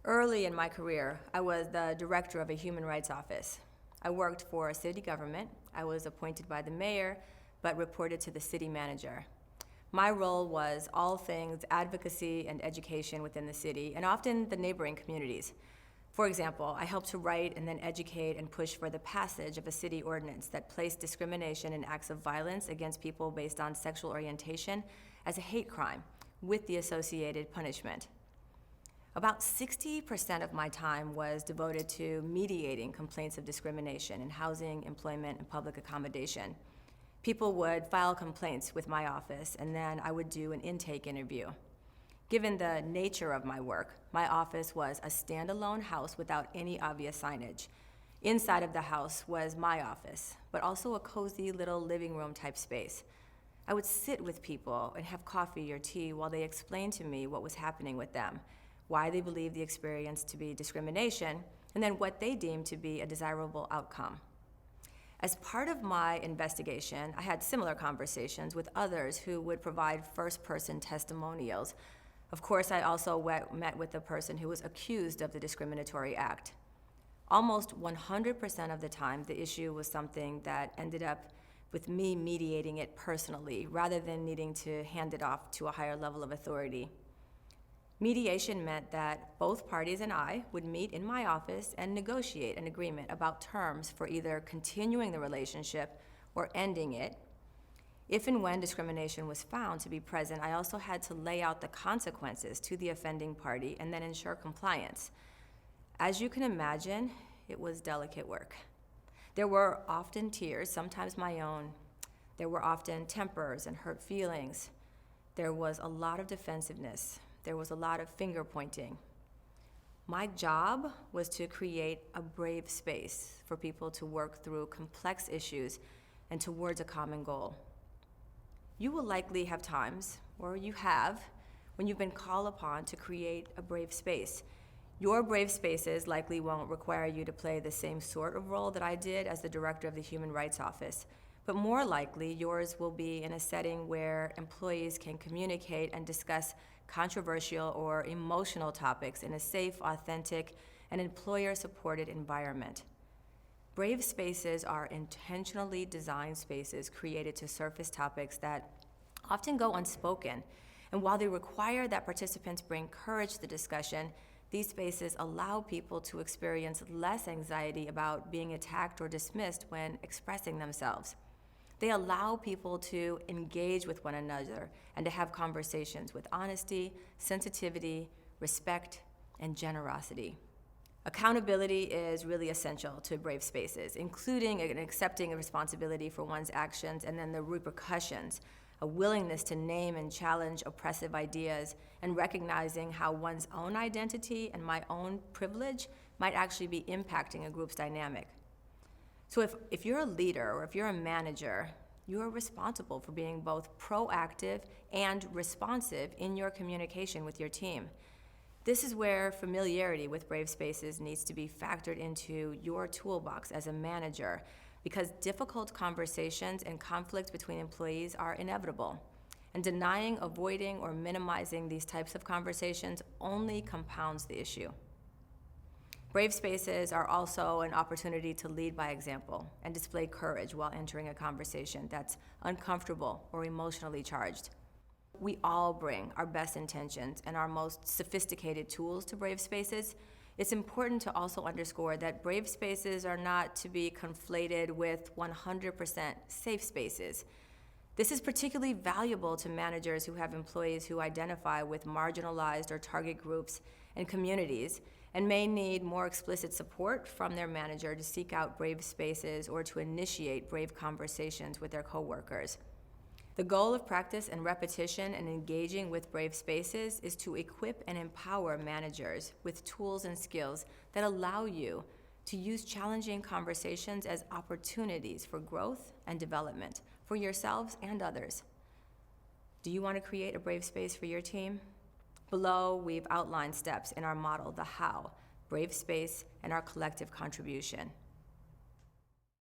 Early in my career, I was the director of a human rights office. I worked for a city government. I was appointed by the mayor, but reported to the city manager. My role was all things advocacy and education within the city, and often the neighboring communities. For example, I helped to write and then educate and push for the passage of a city ordinance that placed discrimination and acts of violence against people based on sexual orientation as a hate crime, with the associated punishment. About 60% of my time was devoted to mediating complaints of discrimination in housing, employment, and public accommodation. People would file complaints with my office, and then I would do an intake interview. Given the nature of my work, my office was a standalone house without any obvious signage. Inside of the house was my office, but also a cozy little living room type space. I would sit with people and have coffee or tea while they explained to me what was happening with them, why they believed the experience to be discrimination, and then what they deemed to be a desirable outcome. As part of my investigation, I had similar conversations with others who would provide first-person testimonials. Of course, I also met with the person who was accused of the discriminatory act. Almost 100% of the time, the issue was something that ended up with me mediating it personally, rather than needing to hand it off to a higher level of authority. Mediation meant that both parties and I would meet in my office and negotiate an agreement about terms for either continuing the relationship or ending it. If and when discrimination was found to be present, I also had to lay out the consequences to the offending party and then ensure compliance. As you can imagine, it was delicate work. There were often tears, sometimes my own. There were often tempers and hurt feelings. There was a lot of defensiveness. There was a lot of finger pointing. My job was to create a brave space for people to work through complex issues and towards a common goal. You will likely have times, or you have, when you've been called upon to create a brave space. Your brave spaces likely won't require you to play the same sort of role that I did as the director of the Human Rights Office, but more likely yours will be in a setting where employees can communicate and discuss controversial or emotional topics in a safe, authentic, and employer-supported environment. Brave spaces are intentionally designed spaces created to surface topics that often go unspoken, and while they require that participants bring courage to the discussion, these spaces allow people to experience less anxiety about being attacked or dismissed when expressing themselves. They allow people to engage with one another and to have conversations with honesty, sensitivity, respect, and generosity. Accountability is really essential to brave spaces, including accepting a responsibility for one's actions and then the repercussions, a willingness to name and challenge oppressive ideas, and recognizing how one's own identity and my own privilege might actually be impacting a group's dynamic. So if you're a leader or if you're a manager, you are responsible for being both proactive and responsive in your communication with your team. This is where familiarity with brave spaces needs to be factored into your toolbox as a manager, because difficult conversations and conflict between employees are inevitable. And denying, avoiding, or minimizing these types of conversations only compounds the issue. Brave spaces are also an opportunity to lead by example and display courage while entering a conversation that's uncomfortable or emotionally charged. We all bring our best intentions and our most sophisticated tools to brave spaces. It's important to also underscore that brave spaces are not to be conflated with 100% safe spaces. This is particularly valuable to managers who have employees who identify with marginalized or target groups and communities and may need more explicit support from their manager to seek out brave spaces or to initiate brave conversations with their coworkers. The goal of practice and repetition and engaging with brave spaces is to equip and empower managers with tools and skills that allow you to use challenging conversations as opportunities for growth and development for yourselves and others. Do you want to create a brave space for your team? Below, we've outlined steps in our model, the how, brave space, and our collective contribution.